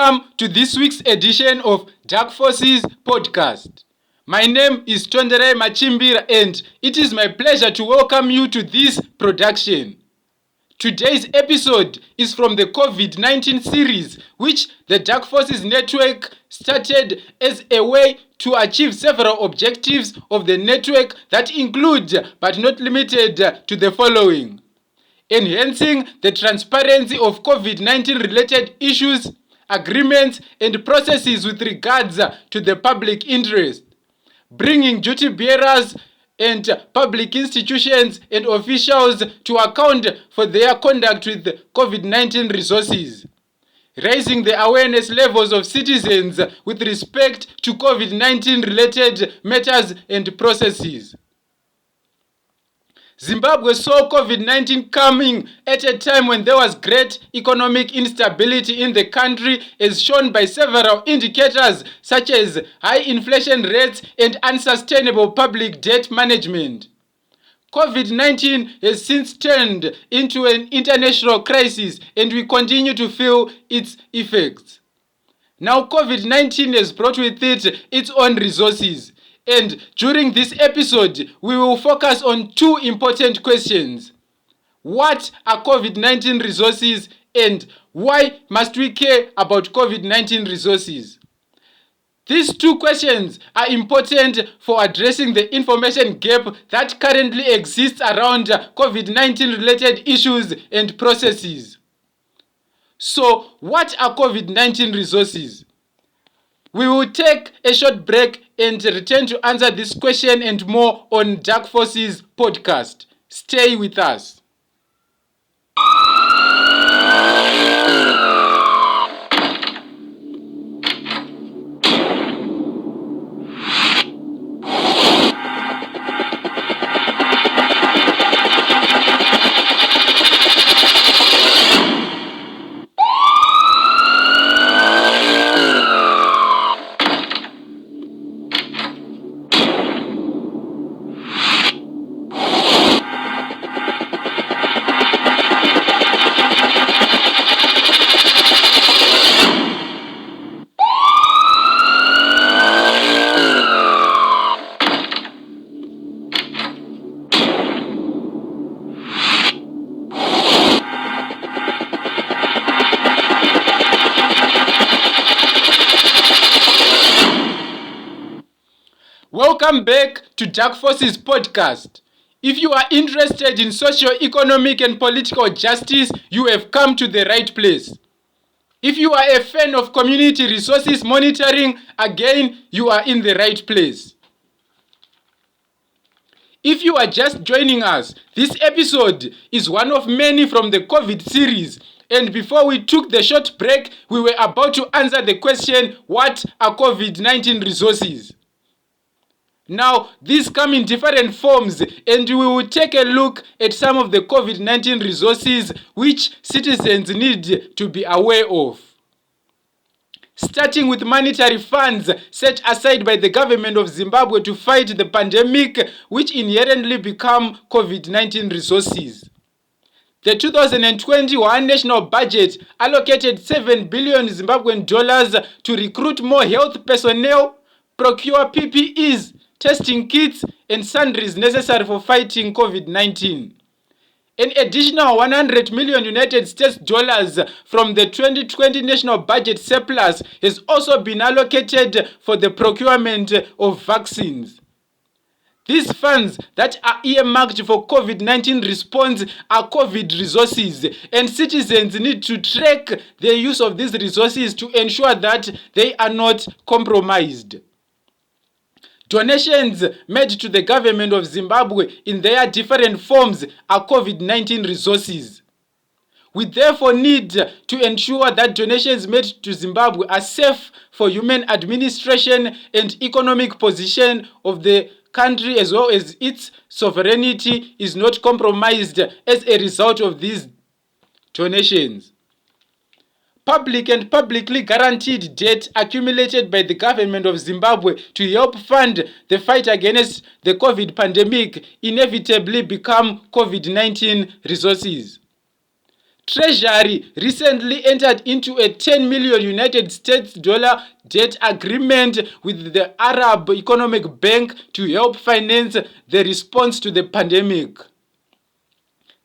Welcome to this week's edition of Dark Forces podcast. My name is Tondere Machimbira and it is my pleasure to welcome you to this production. Today's episode is from the COVID-19 series, which the Dark Forces Network started as a way to achieve several objectives of the network that include, but not limited to, the following: enhancing the transparency of COVID-19 related issues, agreements, and processes with regards to the public interest, bringing duty bearers and public institutions and officials to account for their conduct with COVID-19 resources, raising the awareness levels of citizens with respect to COVID-19 related matters and processes. Zimbabwe saw COVID-19 coming at a time when there was great economic instability in the country, as shown by several indicators such as high inflation rates and unsustainable public debt management. COVID-19 has since turned into an international crisis and we continue to feel its effects. Now, COVID-19 has brought with it its own resources. And during this episode, we will focus on two important questions. What are COVID-19 resources and why must we care about COVID-19 resources? These two questions are important for addressing the information gap that currently exists around COVID-19 related issues and processes. So, what are COVID-19 resources? We will take a short break and return to answer this question and more on Dark Forces podcast. Stay with us. Welcome back to Dark Forces podcast. If you are interested in socio-economic and political justice, you have come to the right place. If you are a fan of community resources monitoring, again, you are in the right place. If you are just joining us, this episode is one of many from the COVID series. And before we took the short break, we were about to answer the question, what are COVID-19 resources? Now, these come in different forms and we will take a look at some of the COVID-19 resources which citizens need to be aware of. Starting with monetary funds set aside by the government of Zimbabwe to fight the pandemic, which inherently become COVID-19 resources. The 2021 national budget allocated 7 billion Zimbabwean dollars to recruit more health personnel, procure PPEs, testing kits, and sundries necessary for fighting COVID-19. An additional 100 million United States dollars from the 2020 national budget surplus has also been allocated for the procurement of vaccines. These funds that are earmarked for COVID-19 response are COVID resources, and citizens need to track the use of these resources to ensure that they are not compromised. Donations made to the government of Zimbabwe in their different forms are COVID-19 resources. We therefore need to ensure that donations made to Zimbabwe are safe for human administration and economic position of the country, as well as its sovereignty is not compromised as a result of these donations. Public and publicly guaranteed debt accumulated by the government of Zimbabwe to help fund the fight against the COVID pandemic inevitably become COVID-19 resources. Treasury recently entered into a $10 million United States debt agreement with the Arab Economic Bank to help finance the response to the pandemic.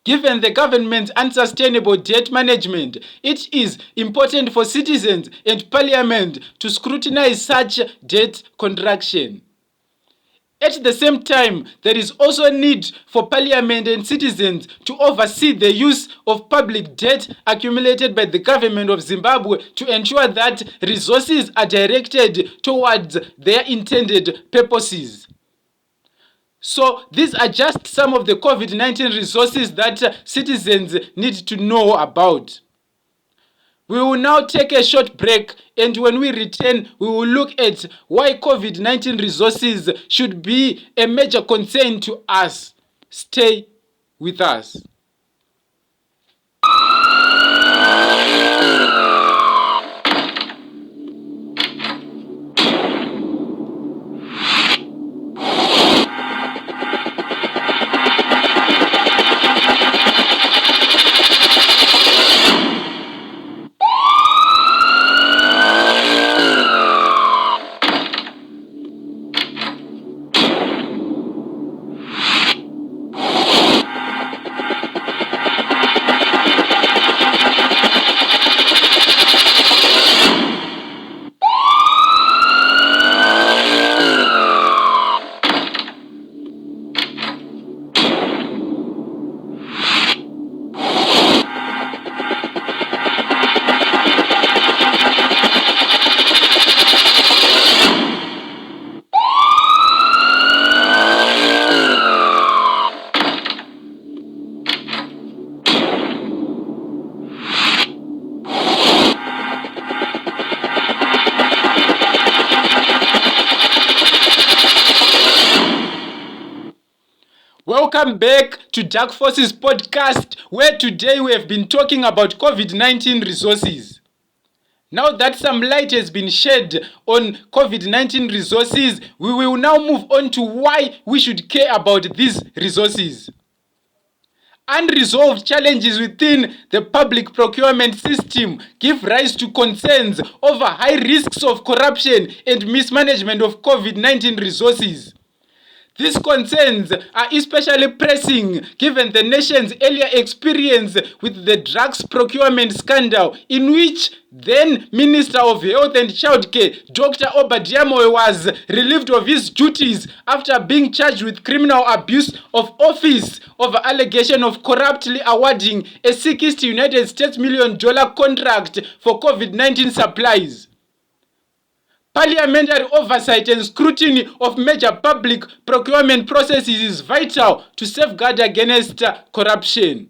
Given the government's unsustainable debt management, it is important for citizens and parliament to scrutinize such debt contraction. At the same time, there is also a need for parliament and citizens to oversee the use of public debt accumulated by the government of Zimbabwe to ensure that resources are directed towards their intended purposes. So these are just some of the COVID-19 resources that citizens need to know about. We will now take a short break, and when we return, we will look at why COVID-19 resources should be a major concern to us. Stay with us. Welcome back to Dark Forces podcast, where today we have been talking about COVID-19 resources. Now that some light has been shed on COVID-19 resources, we will now move on to why we should care about these resources. Unresolved challenges within the public procurement system give rise to concerns over high risks of corruption and mismanagement of COVID-19 resources. These concerns are especially pressing given the nation's earlier experience with the drugs procurement scandal, in which then Minister of Health and Childcare, Dr. Obadiah Moyo, was relieved of his duties after being charged with criminal abuse of office over allegation of corruptly awarding a $60 million contract for COVID-19 supplies. Parliamentary oversight and scrutiny of major public procurement processes is vital to safeguard against corruption.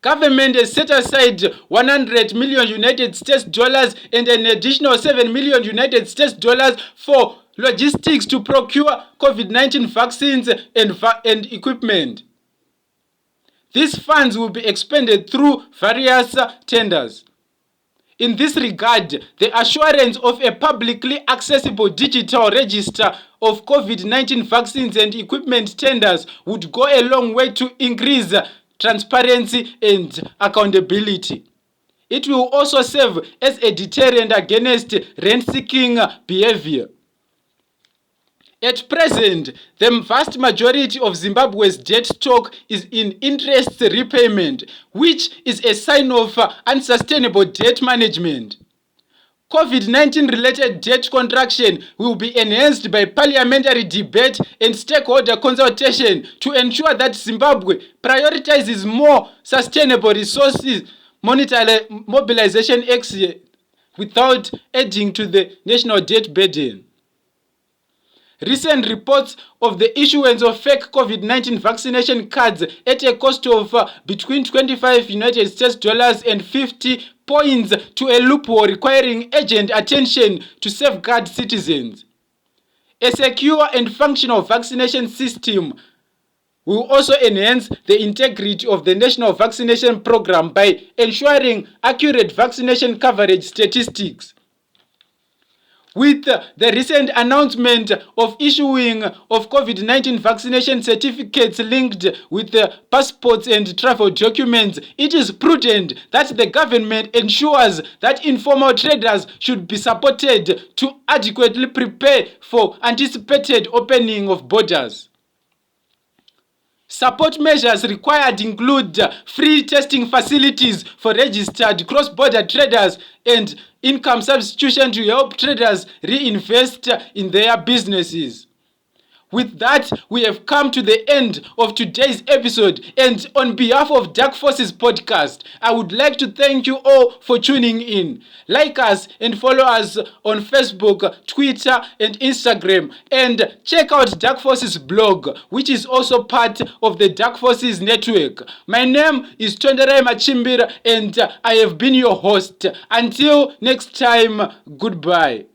Government has set aside $100 million and an additional $7 million for logistics to procure COVID-19 vaccines and equipment. These funds will be expended through various tenders. In this regard, the assurance of a publicly accessible digital register of COVID-19 vaccines and equipment tenders would go a long way to increase transparency and accountability. It will also serve as a deterrent against rent-seeking behavior. At present, the vast majority of Zimbabwe's debt stock is in interest repayment, which is a sign of unsustainable debt management. COVID-19 related debt contraction will be enhanced by parliamentary debate and stakeholder consultation to ensure that Zimbabwe prioritizes more sustainable resources monetary mobilization without adding to the national debt burden. Recent reports of the issuance of fake COVID-19 vaccination cards at a cost of between $25 and 50 points to a loophole requiring urgent attention to safeguard citizens. A secure and functional vaccination system will also enhance the integrity of the national vaccination program by ensuring accurate vaccination coverage statistics. With the recent announcement of issuing of COVID-19 vaccination certificates linked with passports and travel documents, it is prudent that the government ensures that informal traders should be supported to adequately prepare for anticipated opening of borders. Support measures required include free testing facilities for registered cross-border traders and income substitution to help traders reinvest in their businesses. With that, we have come to the end of today's episode, and on behalf of Dark Forces podcast, I would like to thank you all for tuning in. Like us and follow us on Facebook, Twitter, and Instagram, and check out Dark Forces blog, which is also part of the Dark Forces network. My name is Tonderai Machimbira, and I have been your host. Until next time, goodbye.